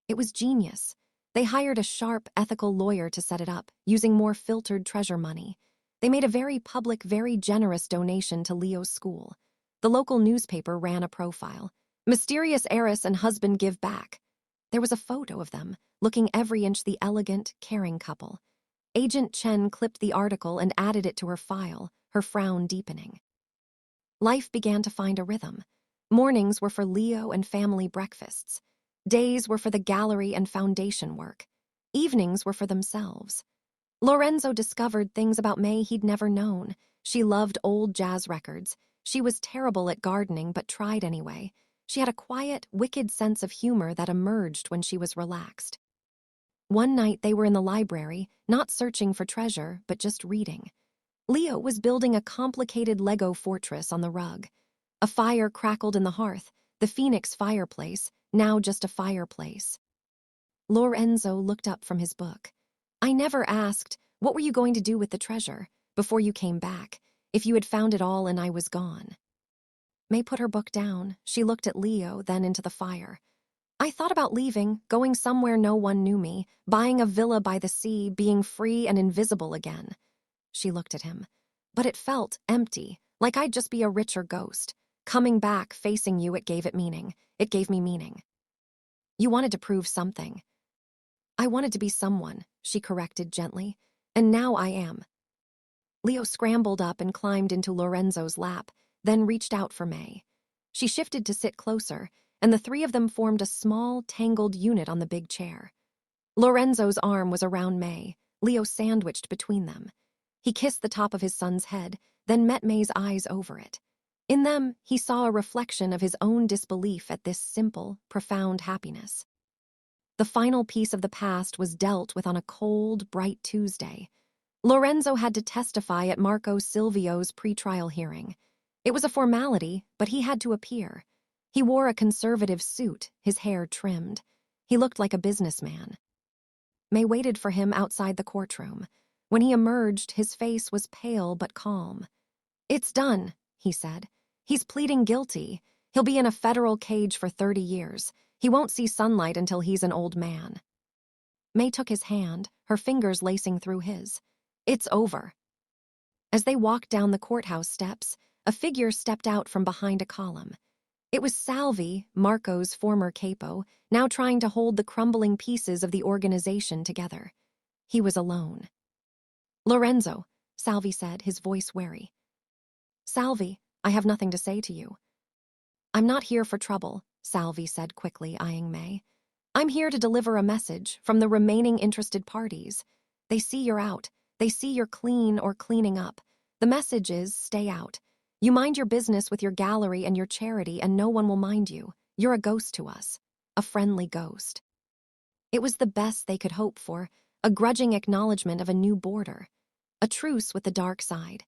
It was genius. They hired a sharp, ethical lawyer to set it up, using more filtered treasure money. They made a very public, very generous donation to Leo's school. The local newspaper ran a profile. "Mysterious heiress and husband give back." There was a photo of them, looking every inch the elegant, caring couple. Agent Chen clipped the article and added it to her file, her frown deepening. Life began to find a rhythm. Mornings were for Leo and family breakfasts. Days were for the gallery and foundation work. Evenings were for themselves. Lorenzo discovered things about May he'd never known. She loved old jazz records. She was terrible at gardening but tried anyway. She had a quiet, wicked sense of humor that emerged when she was relaxed. One night they were in the library, not searching for treasure, but just reading. Leo was building a complicated Lego fortress on the rug. A fire crackled in the hearth, the Phoenix fireplace, now just a fireplace. Lorenzo looked up from his book. "I never asked, what were you going to do with the treasure, before you came back, if you had found it all and I was gone?" May put her book down. She looked at Leo, then into the fire. "I thought about leaving, going somewhere no one knew me, buying a villa by the sea, being free and invisible again." She looked at him. "But it felt empty, like I'd just be a richer ghost. Coming back, facing you, it gave it meaning. It gave me meaning." "You wanted to prove something." "I wanted to be someone," she corrected gently. "And now I am." Leo scrambled up and climbed into Lorenzo's lap, then reached out for May. She shifted to sit closer, and the 3 of them formed a small, tangled unit on the big chair. Lorenzo's arm was around May, Leo sandwiched between them. He kissed the top of his son's head, then met May's eyes over it. In them, he saw a reflection of his own disbelief at this simple, profound happiness. The final piece of the past was dealt with on a cold, bright Tuesday. Lorenzo had to testify at Marco Silvio's pretrial hearing. It was a formality, but he had to appear. He wore a conservative suit, his hair trimmed. He looked like a businessman. May waited for him outside the courtroom. When he emerged, his face was pale but calm. "It's done," he said. "He's pleading guilty. He'll be in a federal cage for 30 years. He won't see sunlight until he's an old man." May took his hand, her fingers lacing through his. "It's over." As they walked down the courthouse steps, a figure stepped out from behind a column. It was Salvi, Marco's former capo, now trying to hold the crumbling pieces of the organization together. He was alone. "Lorenzo," Salvi said, his voice wary. "Salvi, I have nothing to say to you." "I'm not here for trouble," Salvi said quickly, eyeing May. "I'm here to deliver a message from the remaining interested parties. They see you're out. They see you're clean or cleaning up. The message is, stay out. You mind your business with your gallery and your charity, and no one will mind you. You're a ghost to us. A friendly ghost." It was the best they could hope for, a grudging acknowledgement of a new border. A truce with the dark side.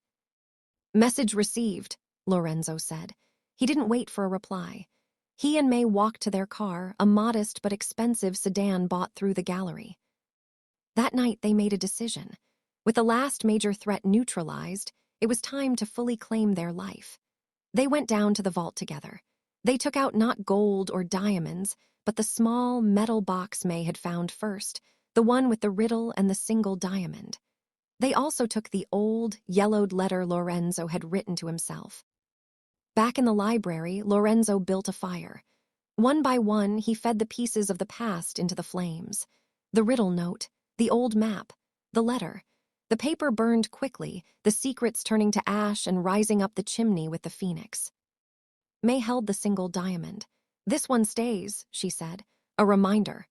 "Message received," Lorenzo said. He didn't wait for a reply. He and May walked to their car, a modest but expensive sedan bought through the gallery. That night they made a decision. With the last major threat neutralized, it was time to fully claim their life. They went down to the vault together. They took out not gold or diamonds, but the small metal box May had found first, the one with the riddle and the single diamond. They also took the old, yellowed letter Lorenzo had written to himself. Back in the library, Lorenzo built a fire. One by one, he fed the pieces of the past into the flames. The riddle note, the old map, the letter. The paper burned quickly, the secrets turning to ash and rising up the chimney with the phoenix. May held the single diamond. "This one stays," she said, "a reminder."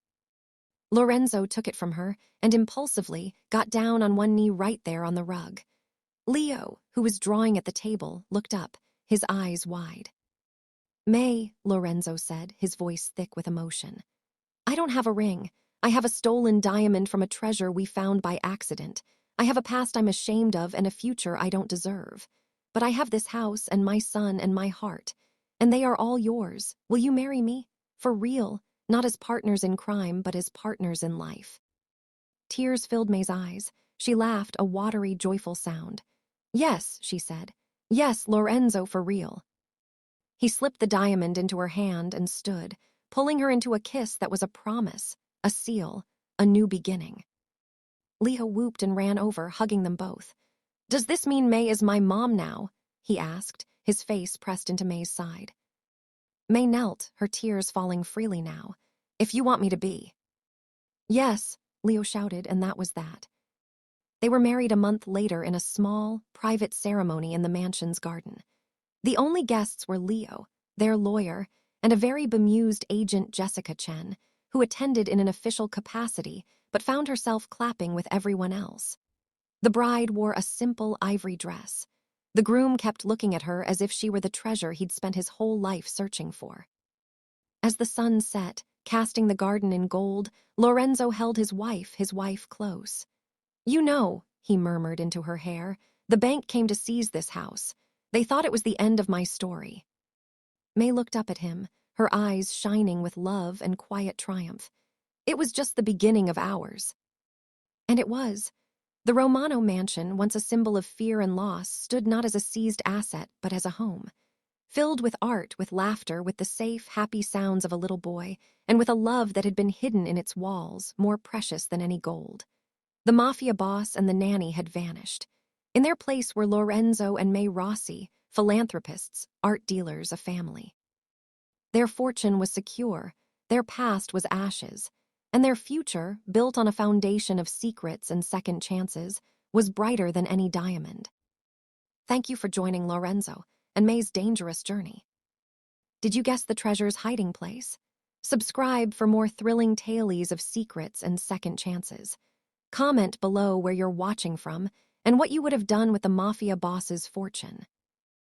Lorenzo took it from her and impulsively got down on one knee right there on the rug. Leo, who was drawing at the table, looked up, his eyes wide. "May," Lorenzo said, his voice thick with emotion. "I don't have a ring. I have a stolen diamond from a treasure we found by accident. I have a past I'm ashamed of and a future I don't deserve. But I have this house and my son and my heart, and they are all yours. Will you marry me? For real, not as partners in crime, but as partners in life." Tears filled May's eyes. She laughed, a watery, joyful sound. "Yes," she said. "Yes, Lorenzo, for real." He slipped the diamond into her hand and stood, pulling her into a kiss that was a promise, a seal, a new beginning. Leo whooped and ran over, hugging them both. "Does this mean May is my mom now?" he asked, his face pressed into May's side. May knelt, her tears falling freely now. "If you want me to be." "Yes," Leo shouted, and that was that. They were married a month later in a small, private ceremony in the mansion's garden. The only guests were Leo, their lawyer, and a very bemused agent, Jessica Chen, who attended in an official capacity but found herself clapping with everyone else. The bride wore a simple ivory dress. The groom kept looking at her as if she were the treasure he'd spent his whole life searching for. As the sun set, casting the garden in gold, Lorenzo held his wife close. "You know," he murmured into her hair, "the bank came to seize this house. They thought it was the end of my story." May looked up at him, her eyes shining with love and quiet triumph. "It was just the beginning of ours." And it was. The Romano mansion, once a symbol of fear and loss, stood not as a seized asset, but as a home. Filled with art, with laughter, with the safe, happy sounds of a little boy, and with a love that had been hidden in its walls, more precious than any gold. The Mafia boss and the nanny had vanished. In their place were Lorenzo and May Rossi, philanthropists, art dealers, a family. Their fortune was secure, their past was ashes, and their future, built on a foundation of secrets and second chances, was brighter than any diamond. Thank you for joining Lorenzo and May's dangerous journey. Did you guess the treasure's hiding place? Subscribe for more thrilling tales of secrets and second chances. Comment below where you're watching from and what you would have done with the Mafia boss's fortune.